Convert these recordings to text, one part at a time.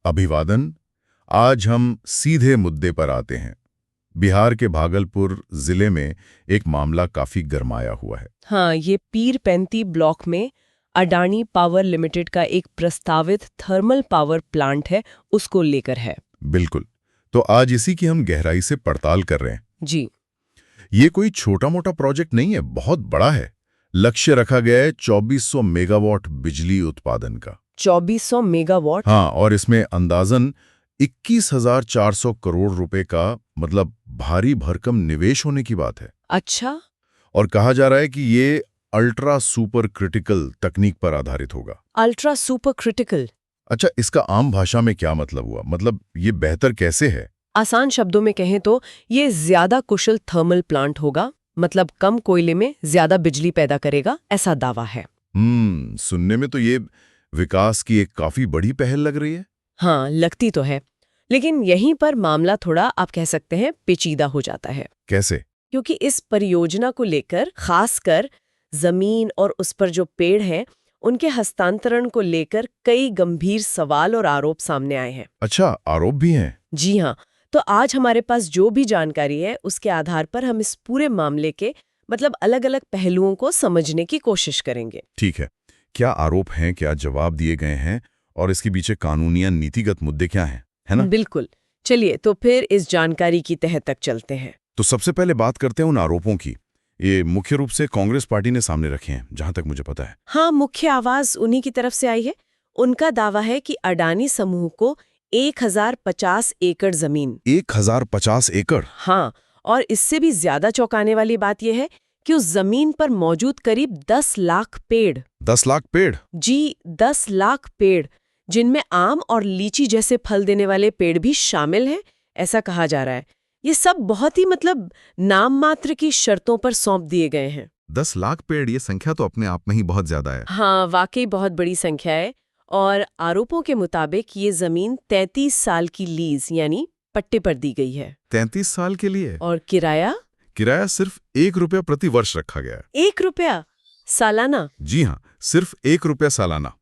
अभिवादन। आज हम सीधे मुद्दे पर आते हैं। बिहार के भागलपुर जिले में एक मामला काफी गरमाया हुआ है। हाँ, ये पीरपैंती ब्लॉक में अडानी पावर लिमिटेड का एक प्रस्तावित थर्मल पावर प्लांट है, उसको लेकर है। बिल्कुल। तो आज इसी की हम गहराई से पड़ताल कर रहे हैं। जी। ये कोई छोटा मोटा प्रोजेक्ट नहीं है, बहुत बड़ा है। लक्ष्य रखा गया है 2400 मेगावाट बिजली उत्पादन का। 2400 मेगावाट? हाँ, और इसमें अंदाजन 21,400 करोड़ रुपए का मतलब भारी भरकम निवेश होने की बात है। अच्छा। और कहा जा रहा है कि ये अल्ट्रा सुपर क्रिटिकल तकनीक पर आधारित होगा। Ultra super critical? अच्छा, इसका आम भाषा में क्या मतलब हुआ? मतलब ये बेहतर कैसे है? आसान शब्दों में कहें तो ये ज्यादा कुशल थर्मल प्लांट होगा, मतलब कम कोयले में ज्यादा बिजली पैदा करेगा, ऐसा दावा है। सुनने में तो ये विकास की एक काफी बड़ी पहल लग रही है। हाँ, लगती तो है, लेकिन यहीं पर मामला थोड़ा आप कह सकते हैं पेचीदा हो जाता है। कैसे? क्योंकि इस परियोजना को लेकर खासकर जमीन और उस पर जो पेड़ हैं उनके हस्तांतरण को लेकर कई गंभीर सवाल और आरोप सामने आए हैं। अच्छा, आरोप भी हैं? जी हाँ, तो आज हमारे पास जो भी जानकारी है उसके आधार पर हम इस पूरे मामले के मतलब अलग-अलग पहलुओं को समझने की कोशिश करेंगे। ठीक है। क्या आरोप हैं, क्या जवाब दिए गए हैं, और इसके पीछे कानूनी या नीतिगत मुद्दे क्या हैं, है ना? बिल्कुल। चलिए तो फिर इस जानकारी की तह तक चलते हैं। तो सबसे पहले बात करते हैं उन आरोपों की। ये मुख्य रूप से कांग्रेस पार्टी ने सामने रखे हैं, जहां तक मुझे पता है। हाँ, मुख्य आवाज उन्हीं की तरफ से आई है। उनका दावा है कि अडानी समूह को 1050 एकड़ जमीन। 1050 एकड़? हाँ, और इससे भी ज्यादा चौंकाने वाली बात यह है कि उस जमीन पर मौजूद करीब 10 लाख पेड़। 10 लाख पेड़? जी, 10 लाख पेड़, जिनमें आम और लीची जैसे फल देने वाले पेड़ भी शामिल हैं, ऐसा कहा जा रहा है। ये सब बहुत ही मतलब नाम मात्र की शर्तों पर सौंप दिए गए हैं। 10 लाख पेड़, ये संख्या तो अपने आप में ही बहुत ज्यादा है। हाँ, वाकई बहुत बड़ी संख्या है। और आरोपों के मुताबिक ये जमीन 33 साल की लीज यानी पट्टे पर दी गई है। 33 साल के लिए? और किराया? किराया सिर्फ ₹1 प्रति वर्ष रखा गया है। ₹1 सालाना? जी हाँ, सिर्फ ₹1 सालाना।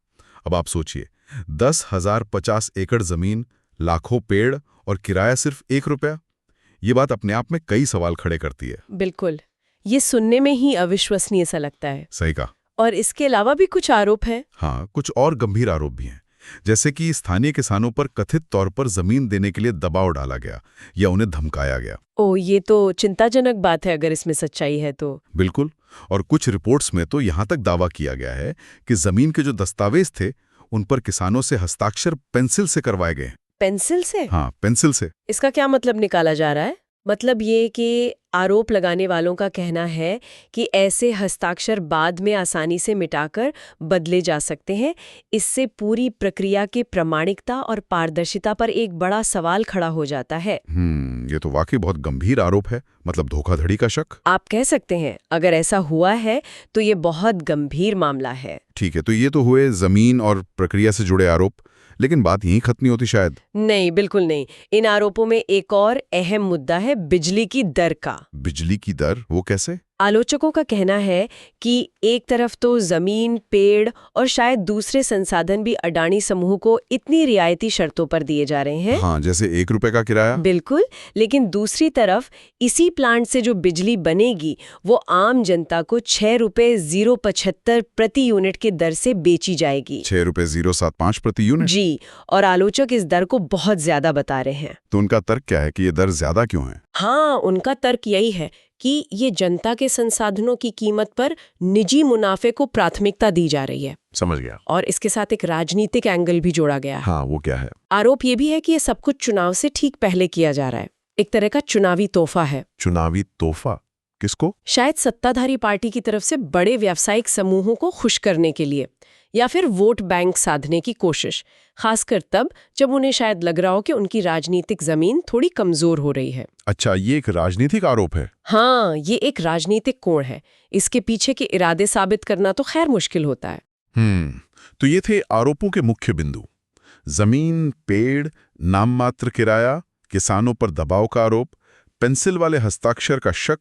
अब आप सोचिए, 10,050 एकड़ जमीन, लाखों पेड़ और किराया सिर्फ ₹1। ये बात अपने आप में कई सवाल खड़े करती है। बिल्कुल, ये सुनने में ही अविश्वसनीय सा लगता है। सही कहा। और इसके अलावा भी कुछ आरोप हैं। हाँ, कुछ और गंभीर आरोप भी हैं, जैसे कि स्थानीय किसानों पर कथित तौर पर जमीन देने के लिए दबाव डाला गया या उन्हें धमकाया गया। ओह, ये तो चिंताजनक बात है अगर इसमें सच्चाई है तो। बिल्कुल। और कुछ रिपोर्ट्स में तो यहाँ तक दावा किया गया है कि जमीन के जो दस्तावेज थे उन पर किसानों से हस्ताक्षर पेंसिल से करवाए गए। पेंसिल से? हाँ, पेंसिल से। इसका क्या मतलब निकाला जा रहा है? मतलब ये कि आरोप लगाने वालों का कहना है कि ऐसे हस्ताक्षर बाद में आसानी से मिटाकर बदले जा सकते हैं। इससे पूरी प्रक्रिया की प्रामाणिकता और पारदर्शिता पर एक बड़ा सवाल खड़ा हो जाता है। ये तो वाकई बहुत गंभीर आरोप है, मतलब धोखाधड़ी का शक। आप कह सकते हैं, अगर ऐसा हुआ है तो ये बहुत गंभीर मामला है। ठीक है, तो ये तो हुए जमीन और प्रक्रिया से जुड़े आरोप, लेकिन बात यहीं खत्म नहीं होती शायद। नहीं, बिल्कुल नहीं। इन आरोपों में एक और अहम मुद्दा है बिजली की दर का। बिजली की दर? वो कैसे? आलोचकों का कहना है कि एक तरफ तो जमीन, पेड़ और शायद दूसरे संसाधन भी अडानी समूह को इतनी रियायती शर्तों पर दिए जा रहे हैं। हाँ, जैसे ₹1 का किराया। बिल्कुल, लेकिन दूसरी तरफ इसी प्लांट से जो बिजली बनेगी वो आम जनता को ₹6.075 प्रति यूनिट की दर से बेची जाएगी। ₹6.075 प्रति यूनिट? जी, और आलोचक इस दर को बहुत ज्यादा बता रहे हैं। तो उनका तर्क क्या है कि ये दर ज्यादा क्यों है? हाँ, उनका तर्क यही है कि ये जनता के संसाधनों की कीमत पर निजी मुनाफे को प्राथमिकता दी जा रही है। समझ गया। और इसके साथ एक राजनीतिक एंगल भी जोड़ा गया है। हाँ, वो क्या है? आरोप ये भी है कि ये सब कुछ चुनाव से ठीक पहले किया जा रहा है। एक तरह का चुनावी तोहफा है। चुनावी तोहफा? किसको? शायद सत्ताधारी पार्टी की तरफ से बड़े व्यावसायिक समूहों को खुश करने के लिए, या फिर वोट बैंक साधने की कोशिश, खासकर तब जब उन्हें शायद लग रहा हो कि उनकी राजनीतिक जमीन थोड़ी कमजोर हो रही है। अच्छा, ये एक राजनीतिक आरोप है? हाँ, ये एक राजनीतिक कोण है। इसके पीछे के इरादे साबित करना तो खैर मुश्किल होता है। तो ये थे आरोपों के मुख्य बिंदु। जमीन, पेड़, नाम मात्र किराया, किसानों पर दबाव का आरोप, पेंसिल वाले हस्ताक्षर का शक,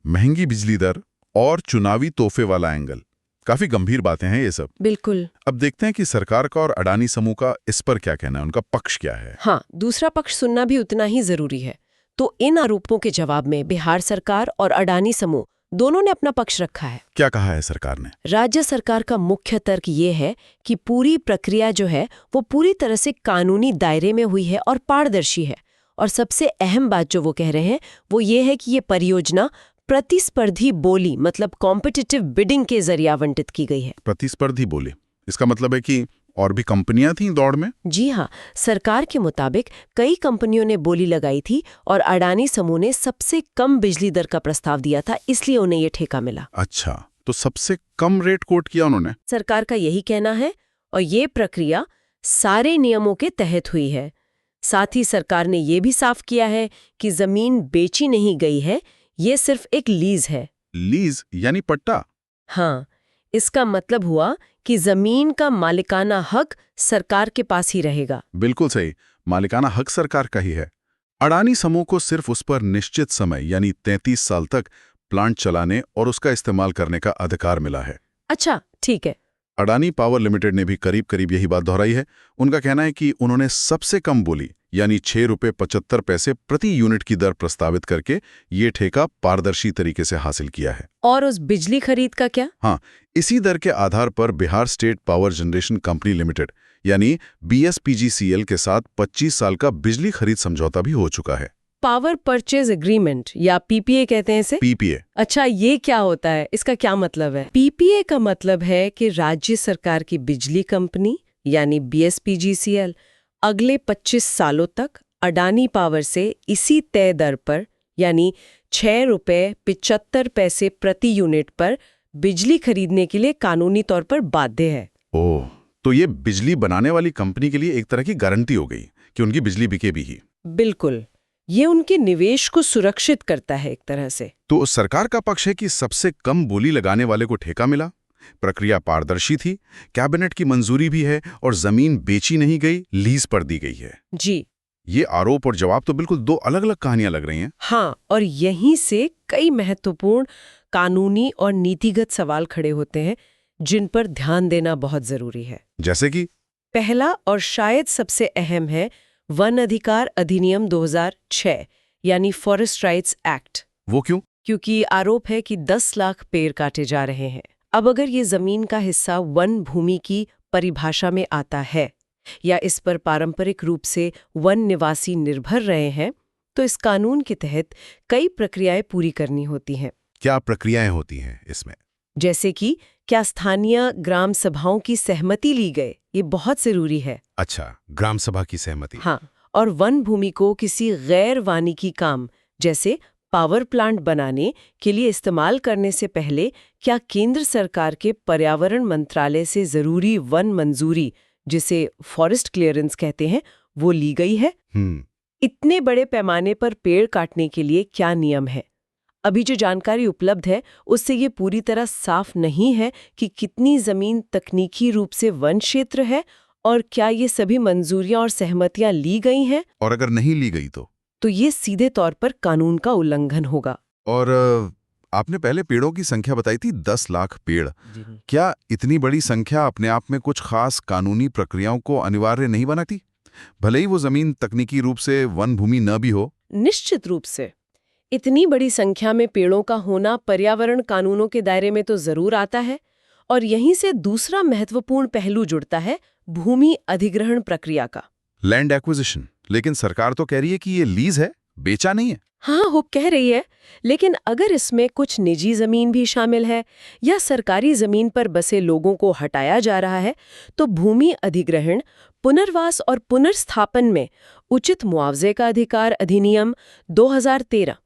महंगी बिजली दर और चुनावी तोहफे वाला एंगल। काफी गंभीर बातें हैं ये सब। बिल्कुल। अब देखते हैं कि सरकार का और अडानी समूह का इस पर क्या कहना है, उनका पक्ष क्या है। हाँ, दूसरा पक्ष सुनना भी उतना ही जरूरी है। तो इन आरोपों के जवाब में बिहार सरकार और अडानी समूह दोनों ने अपना पक्ष रखा है। क्या कहा है सरकार ने? राज्य सरकार का मुख्य तर्क ये है कि पूरी प्रक्रिया जो है वो पूरी तरह से कानूनी दायरे में हुई है और पारदर्शी है। और सबसे अहम बात जो वो कह रहे हैं वो ये है कि ये परियोजना प्रतिस्पर्धी बोली मतलब कॉम्पिटिटिव बिडिंग के जरिए आवंटित की गई है। प्रतिस्पर्धी बोली, इसका मतलब है कि और भी कंपनियां थीं दौड़ में? जी हाँ, सरकार के मुताबिक कई कंपनियों ने बोली लगाई थी और अडानी समूह ने सबसे कम बिजली दर का प्रस्ताव दिया था, इसलिए उन्हें ये ठेका मिला। अच्छा, तो सबसे कम रेट कोट किया उन्होंने? सरकार का यही कहना है और ये प्रक्रिया सारे नियमों के तहत हुई है। साथ ही सरकार ने ये भी साफ किया है कि जमीन बेची नहीं गई है, ये सिर्फ एक लीज है। लीज यानी पट्टा? हाँ, इसका मतलब हुआ कि जमीन का मालिकाना हक सरकार के पास ही रहेगा। बिल्कुल सही, मालिकाना हक सरकार का ही है। अडानी समूह को सिर्फ उस पर निश्चित समय यानी 33 साल तक प्लांट चलाने और उसका इस्तेमाल करने का अधिकार मिला है। अच्छा, ठीक है। अडानी पावर लिमिटेड ने भी करीब करीब यही बात दोहराई है। उनका कहना है कि उन्होंने सबसे कम बोली यानी 6 रुपये 75 पैसे प्रति यूनिट की दर प्रस्तावित करके ये ठेका पारदर्शी तरीके से हासिल किया है। और उस बिजली खरीद का क्या? हाँ, इसी दर के आधार पर Bihar state power generation company limited यानी BSPGCL के साथ 25 साल का बिजली खरीद समझौता भी हो चुका है। पावर परचेज एग्रीमेंट या PPA कहते हैं इसे। PPA। अच्छा, ये क्या होता है, इसका क्या मतलब है? PPA का मतलब है कि राज्य सरकार की बिजली कंपनी यानी BSPGCL अगले 25 सालों तक अडानी पावर से इसी तय दर पर यानी 6 रुपये 75 पैसे प्रति यूनिट पर बिजली खरीदने के लिए कानूनी तौर पर बाध्य है। ओह, तो ये बिजली बनाने वाली कंपनी के लिए एक तरह की गारंटी हो गई कि उनकी बिजली बिकेगी ही। बिल्कुल, ये उनके निवेश को सुरक्षित करता है एक तरह से। तो सरकार का पक्ष है कि सबसे कम बोली लगाने वाले को ठेका मिला, प्रक्रिया पारदर्शी थी, कैबिनेट की मंजूरी भी है और जमीन बेची नहीं गई, लीज पर दी गई है। जी, ये आरोप और जवाब तो बिल्कुल दो अलग-अलग कहानियां लग रही हैं। हाँ, और यहीं से कई महत्वपूर्ण कानूनी और नीतिगत सवाल खड़े होते हैं जिन पर ध्यान देना बहुत जरूरी है। जैसे कि पहला और शायद सबसे अहम है वन अधिकार अधिनियम 2006 यानी फॉरेस्ट राइट्स एक्ट। वो क्यों? क्योंकि आरोप है कि 10 लाख पेड़ काटे जा रहे हैं। अब अगर ये जमीन का हिस्सा वन भूमि की परिभाषा में आता है या इस पर पारंपरिक रूप से वन निवासी निर्भर रहे हैं, तो इस कानून के तहत कई प्रक्रियाएं पूरी करनी होती हैं। क्या प्रक्रियाएं होती हैं इसमें? जैसे कि क्या स्थानीय ग्राम सभाओं की सहमति ली गई, ये बहुत जरूरी है। अच्छा, ग्राम सभा की सहमति। हाँ, और वन भूमि को किसी गैर वानिकी काम जैसे पावर प्लांट बनाने के लिए इस्तेमाल करने से पहले क्या केंद्र सरकार के पर्यावरण मंत्रालय से जरूरी वन मंजूरी, जिसे फॉरेस्ट क्लियरेंस कहते हैं, वो ली गई है? इतने बड़े पैमाने पर पेड़ काटने के लिए क्या नियम है? अभी जो जानकारी उपलब्ध है उससे ये पूरी तरह साफ नहीं है कि कितनी जमीन तकनीकी रूप से वन क्षेत्र है और क्या ये सभी मंजूरियां और सहमतियां ली गई हैं। और अगर नहीं ली गई तो ये सीधे तौर पर कानून का उल्लंघन होगा। और आपने पहले पेड़ों की संख्या बताई थी 10 लाख पेड़। क्या इतनी बड़ी संख्या अपने आप में कुछ खास कानूनी प्रक्रियाओं को अनिवार्य नहीं बनाती, भले ही वो जमीन तकनीकी रूप से वन भूमि न भी हो? निश्चित रूप से इतनी बड़ी संख्या में पेड़ों का होना पर्यावरण कानूनों के दायरे में तो जरूर आता है। और यहीं से दूसरा महत्वपूर्ण पहलू जुड़ता है भूमि अधिग्रहण प्रक्रिया का। Land acquisition. लेकिन सरकार तो कह रही है कि ये लीज है, बेचा नहीं है। हाँ, वो कह रही है, लेकिन अगर इसमें कुछ निजी जमीन भी शामिल है या सरकारी जमीन पर बसे लोगों को हटाया जा रहा है, तो भूमि अधिग्रहण, पुनर्वास और पुनर्स्थापन में उचित मुआवजे का अधिकार अधिनियम 2013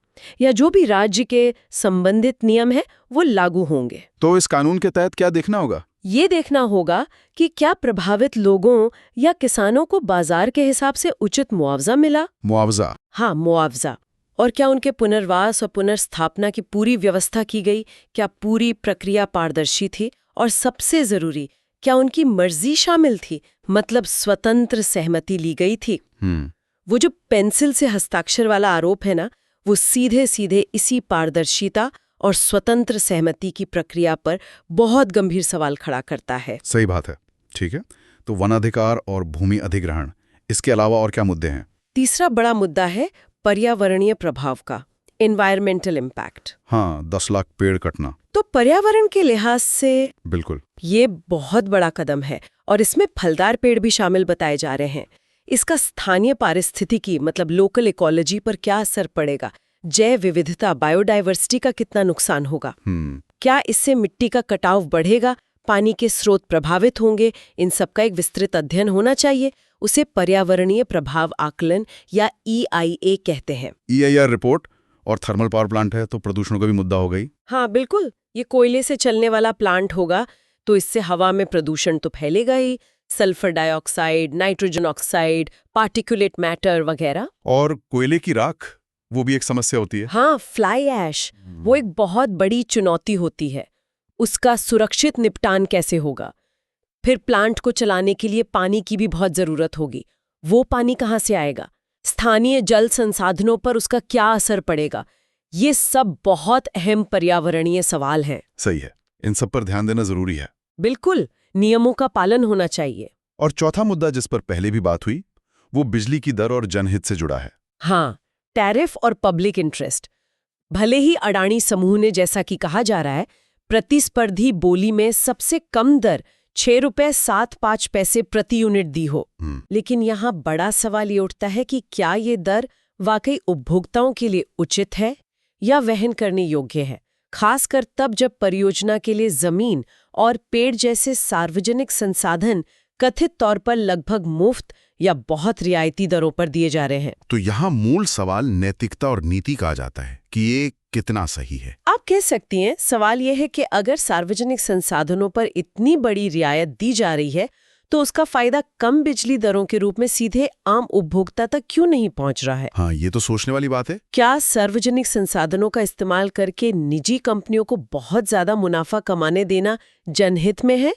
या जो भी राज्य के संबंधित नियम है वो लागू होंगे। तो इस कानून के तहत क्या देखना होगा? ये देखना होगा कि क्या प्रभावित लोगों या किसानों को बाजार के हिसाब से उचित मुआवजा मिला। मुआवजा? हाँ, मुआवजा। और क्या उनके पुनर्वास और पुनर्स्थापना की पूरी व्यवस्था की गई, क्या पूरी प्रक्रिया पारदर्शी थी, और सबसे जरूरी क्या उनकी मर्जी शामिल थी, मतलब स्वतंत्र सहमति ली गई थी। वो जो पेंसिल से हस्ताक्षर वाला आरोप है ना, वो सीधे सीधे इसी पारदर्शिता और स्वतंत्र सहमति की प्रक्रिया पर बहुत गंभीर सवाल खड़ा करता है। सही बात है। ठीक है, तो वनाधिकार और भूमि अधिग्रहण, इसके अलावा और क्या मुद्दे हैं? तीसरा बड़ा मुद्दा है पर्यावरणीय प्रभाव का, एनवायरमेंटल इम्पैक्ट। हाँ, 10 लाख पेड़ कटना। तो पर्यावरण के लिहाज से बिल्कुल। ये बहुत बड़ा कदम है और इसमें फलदार पेड़ भी शामिल बताए जा रहे हैं। इसका स्थानीय पारिस्थितिकी मतलब लोकल इकोलॉजी पर क्या असर पड़ेगा, जैव विविधता बायोडायवर्सिटी का कितना नुकसान होगा, क्या इससे मिट्टी का कटाव बढ़ेगा, पानी के स्रोत प्रभावित होंगे, इन सब का एक विस्तृत अध्ययन होना चाहिए। उसे पर्यावरणीय प्रभाव आकलन या EIA कहते हैं। EIR रिपोर्ट और थर्मल पावर प्लांट है तो प्रदूषण का भी मुद्दा हो गई। हाँ बिल्कुल, ये कोयले से चलने वाला प्लांट होगा तो इससे हवा में प्रदूषण तो फैलेगा ही, sulphur dioxide, nitrogen oxide, particulate matter वगैरह। और कोयले की राख, वो भी एक समस्या होती है। हाँ, फ्लाई ऐश, वो एक बहुत बड़ी चुनौती होती है। उसका सुरक्षित निपटान कैसे होगा? फिर प्लांट को चलाने के लिए पानी की भी बहुत जरूरत होगी। वो पानी कहाँ से आएगा? स्थानीय जल संसाधनों पर उसका क्या असर पड़ेगा? ये सब बहुत अहम पर्यावरणीय सवाल हैं। सही है, इन सब पर ध्यान देना जरूरी है। बिल्कुल, नियमों का पालन होना चाहिए। और चौथा मुद्दा जिस पर पहले भी बात हुई, वो बिजली की दर और जनहित से जुड़ा है। हाँ, टैरिफ और पब्लिक इंटरेस्ट। भले ही अडानी समूह ने, जैसा कि कहा जा रहा है, प्रतिस्पर्धी बोली में सबसे कम दर 6.75 रुपए प्रति यूनिट दी हो, लेकिन यहाँ बड़ा सवाल ये उठता है कि क्या ये दर वाकई उपभोक्ताओं के लिए उचित है या वहन करने योग्य है, खासकर तब जब परियोजना के लिए जमीन और पेड़ जैसे सार्वजनिक संसाधन कथित तौर पर लगभग मुफ्त या बहुत रियायती दरों पर दिए जा रहे हैं। तो यहाँ मूल सवाल नैतिकता और नीति का आ जाता है कि ये कितना सही है। आप कह सकती हैं, सवाल यह है कि अगर सार्वजनिक संसाधनों पर इतनी बड़ी रियायत दी जा रही है तो उसका फायदा कम बिजली दरों के रूप में सीधे आम उपभोक्ता तक क्यों नहीं पहुंच रहा है? हाँ, ये तो सोचने वाली बात है। क्या सार्वजनिक संसाधनों का इस्तेमाल करके निजी कंपनियों को बहुत ज्यादा मुनाफा कमाने देना जनहित में है?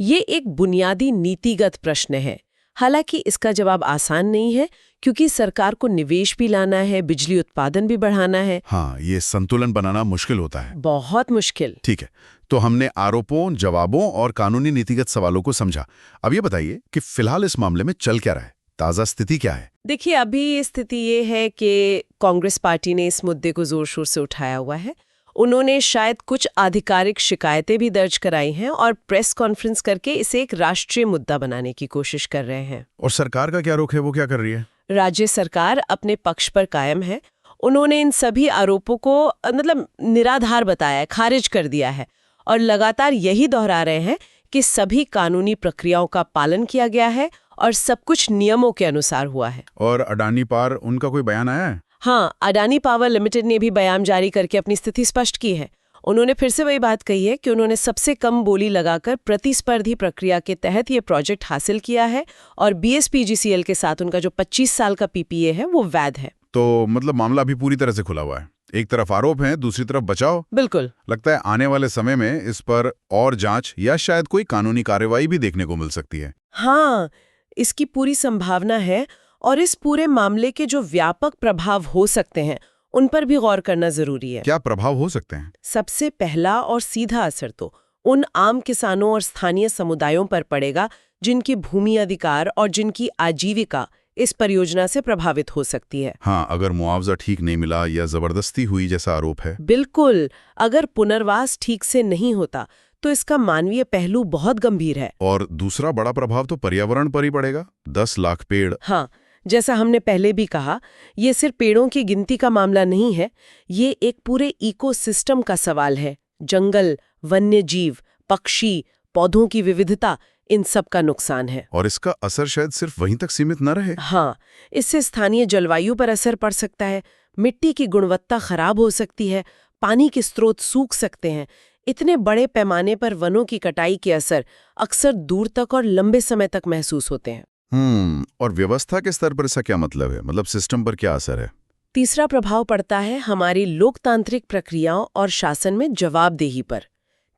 ये एक बुनियादी नीतिगत प्रश्न है। हालांकि इसका जवाब आसान नहीं है, क्योंकि सरकार को निवेश भी लाना है, बिजली उत्पादन भी बढ़ाना है। हाँ, ये संतुलन बनाना मुश्किल होता है। बहुत मुश्किल। ठीक है, तो हमने आरोपों, जवाबों और कानूनी नीतिगत सवालों को समझा। अब ये बताइए कि फिलहाल इस मामले में चल क्या रहा है, ताजा स्थिति क्या है? देखिए, अभी स्थिति ये है कि कांग्रेस पार्टी ने इस मुद्दे को जोर शोर से उठाया हुआ है। उन्होंने शायद कुछ आधिकारिक शिकायतें भी दर्ज कराई हैं और प्रेस कॉन्फ्रेंस करके इसे एक राष्ट्रीय मुद्दा बनाने की कोशिश कर रहे हैं। और सरकार का क्या रुख है, वो क्या कर रही है? राज्य सरकार अपने पक्ष पर कायम है। उन्होंने इन सभी आरोपों को निराधार बताया है, खारिज कर दिया है और लगातार यही दोहरा रहे हैं कि सभी कानूनी प्रक्रियाओं का पालन किया गया है और सब कुछ नियमों के अनुसार हुआ है। और अडानी पावर, उनका कोई बयान आया है? हाँ, अडानी पावर लिमिटेड ने भी बयान जारी करके अपनी स्थिति स्पष्ट की है। उन्होंने फिर से वही बात कही है कि उन्होंने सबसे कम बोली लगाकर प्रतिस्पर्धी प्रक्रिया के तहत ये प्रोजेक्ट हासिल किया है और BSPGCL के साथ उनका जो 25 साल का PPA है वो वैध है। तो मतलब मामला अभी पूरी तरह से खुला हुआ है। एक तरफ आरोप है, दूसरी तरफ बचाव। बिल्कुल। लगता है आने वाले समय में इस पर और जांच या शायद कोई कानूनी कार्रवाई भी देखने को मिल सकती है। हाँ, इसकी पूरी संभावना है और इस पूरे मामले के जो व्यापक प्रभाव हो सकते हैं उन पर भी गौर करना जरूरी है। क्या प्रभाव हो सकते हैं? सबसे पहला और सीधा असर तो उन आम किसानों और स्थानीय समुदायों पर पड़ेगा जिनकी भूमि अधिकार और जिनकी आजीविका इस परियोजना से प्रभावित हो सकती है। हाँ, अगर मुआवजा ठीक नहीं मिला या जबरदस्ती हुई जैसा आरोप है। बिल्कुल, अगर पुनर्वास ठीक से नहीं होता तो इसका मानवीय पहलू बहुत गंभीर है। और दूसरा बड़ा प्रभाव तो पर्यावरण पर ही पड़ेगा। 10 लाख पेड़। हाँ, जैसा हमने पहले भी कहा, ये सिर्फ पेड़ों की गिनती का मामला नहीं है, ये एक पूरे इकोसिस्टम का सवाल है। जंगल, वन्य जीव, पक्षी, पौधों की विविधता, इन सब का नुकसान है। और इसका असर शायद सिर्फ वहीं तक सीमित न रहे। हाँ, इससे स्थानीय जलवायु पर असर पड़ सकता है, मिट्टी की गुणवत्ता खराब हो सकती है, पानी के स्रोत सूख सकते हैं। इतने बड़े पैमाने पर वनों की कटाई के असर अक्सर दूर तक और लंबे समय तक महसूस होते हैं। और व्यवस्था के स्तर पर इसका क्या मतलब है? मतलब सिस्टम पर क्या असर है? तीसरा प्रभाव पड़ता है हमारी लोकतांत्रिक प्रक्रियाओं और शासन में जवाबदेही पर,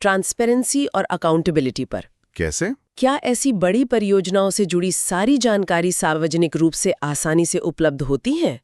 ट्रांसपेरेंसी और अकाउंटेबिलिटी पर। कैसे? क्या ऐसी बड़ी परियोजनाओं से जुड़ी सारी जानकारी सार्वजनिक रूप से आसानी से उपलब्ध होती है?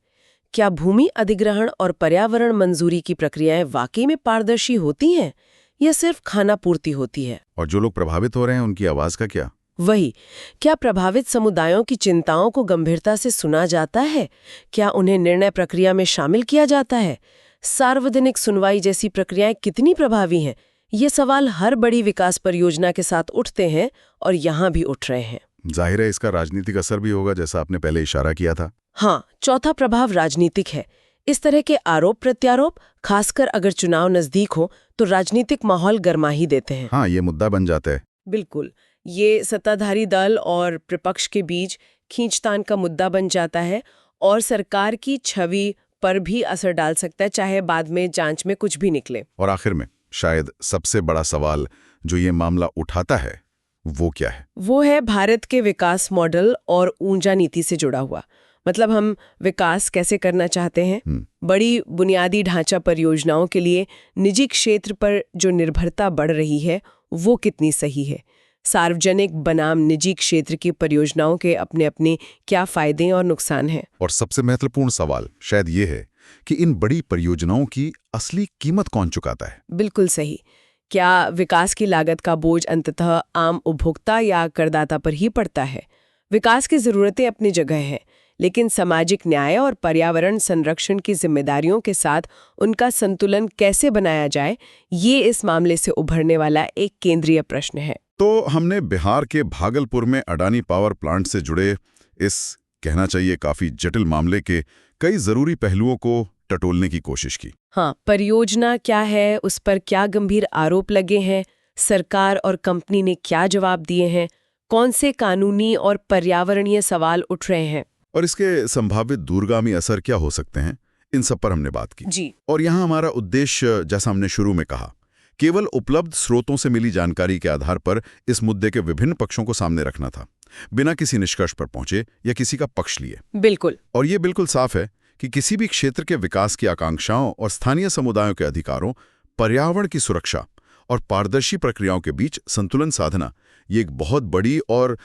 क्या भूमि अधिग्रहण और पर्यावरण मंजूरी की प्रक्रियाएं वाकई में पारदर्शी होती हैं या सिर्फ खाना पूर्ति होती है? और जो लोग प्रभावित हो रहे हैं उनकी आवाज का क्या? वही, क्या प्रभावित समुदायों की चिंताओं को गंभीरता से सुना जाता है? क्या उन्हें निर्णय प्रक्रिया में शामिल किया जाता है? सार्वजनिक सुनवाई जैसी प्रक्रियाएं कितनी प्रभावी हैं? ये सवाल हर बड़ी विकास परियोजना के साथ उठते हैं और यहाँ भी उठ रहे हैं। जाहिर है इसका राजनीतिक असर भी होगा, जैसा आपने पहले इशारा किया था। हाँ, चौथा प्रभाव राजनीतिक है। इस तरह के आरोप प्रत्यारोप, खासकर अगर चुनाव नजदीक हो, तो राजनीतिक माहौल गर्मा ही देते हैं। हाँ, ये मुद्दा बन जाता है। बिल्कुल, ये सत्ताधारी दल और विपक्ष के बीच खींचतान का मुद्दा बन जाता है और सरकार की छवि पर भी असर डाल सकता है, चाहे बाद में जांच में कुछ भी निकले। और आखिर में शायद सबसे बड़ा सवाल जो ये मामला उठाता है वो क्या है? वो है भारत के विकास मॉडल और ऊर्जा नीति से जुड़ा हुआ। मतलब हम विकास कैसे करना चाहते हैं। बड़ी बुनियादी ढांचा परियोजनाओं के लिए निजी क्षेत्र पर जो निर्भरता बढ़ रही है वो कितनी सही है? सार्वजनिक बनाम निजी क्षेत्र की परियोजनाओं के अपने अपने क्या फायदे और नुकसान हैं? और सबसे महत्वपूर्ण सवाल शायद ये है कि इन बड़ी परियोजनाओं की असली कीमत कौन चुकाता है? बिल्कुल सही। क्या विकास की लागत का बोझ अंततः आम उपभोक्ता या करदाता पर ही पड़ता है? विकास की जरूरतें अपनी जगह हैं, लेकिन सामाजिक न्याय और पर्यावरण संरक्षण की जिम्मेदारियों के साथ उनका संतुलन कैसे बनाया जाए, ये इस मामले से उभरने वाला एक केंद्रीय प्रश्न है। तो हमने बिहार के भागलपुर में अडानी पावर प्लांट से जुड़े इस, कहना चाहिए, काफी जटिल मामले के कई जरूरी पहलुओं को टटोलने की कोशिश की। हाँ, परियोजना क्या है, उस पर क्या गंभीर आरोप लगे हैं, सरकार और कंपनी ने क्या जवाब दिए हैं, कौन से कानूनी और पर्यावरणीय सवाल उठ रहे हैं, और इसके संभावित दूरगामी असर क्या हो सकते हैं, इन सब पर हमने बात की। जी। और यहाँ हमारा उद्देश्य, जैसा हमने शुरू में कहा, केवल उपलब्ध स्रोतों से मिली जानकारी के आधार पर इस मुद्दे के विभिन्न पक्षों को सामने रखना था, बिना किसी निष्कर्ष पर पहुंचे या किसी का पक्ष लिए। बिल्कुल। और ये बिल्कुल साफ है कि किसी भी क्षेत्र के विकास की आकांक्षाओं और स्थानीय समुदायों के अधिकारों, पर्यावरण की सुरक्षा और पारदर्शी प्रक्रियाओं के बीच संतुलन साधना, ये एक बहुत बड़ी और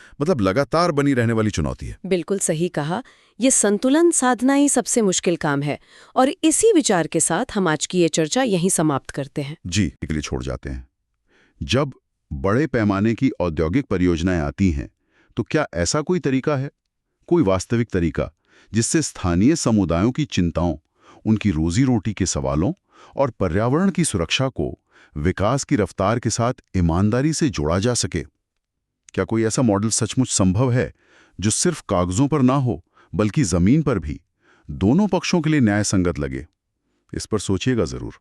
लगातार बनी रहने वाली चुनौती है। बिल्कुल सही कहा, ये संतुलन साधना ही सबसे मुश्किल काम है। और इसी विचार के साथ हम आज की ये चर्चा यहीं समाप्त करते हैं। जी, के लिए छोड़ जाते हैं। जब बड़े पैमाने की औद्योगिक परियोजनाएं आती हैं, तो क्या ऐसा कोई तरीका है, कोई वास्तविक तरीका, जिससे स्थानीय समुदायों की चिंताओं, उनकी रोजी रोटी के सवालों और पर्यावरण की सुरक्षा को विकास की रफ्तार के साथ ईमानदारी से जोड़ा जा सके? क्या कोई ऐसा मॉडल सचमुच संभव है जो सिर्फ कागजों पर ना हो बल्कि जमीन पर भी दोनों पक्षों के लिए न्याय संगत लगे? इस पर सोचिएगा जरूर।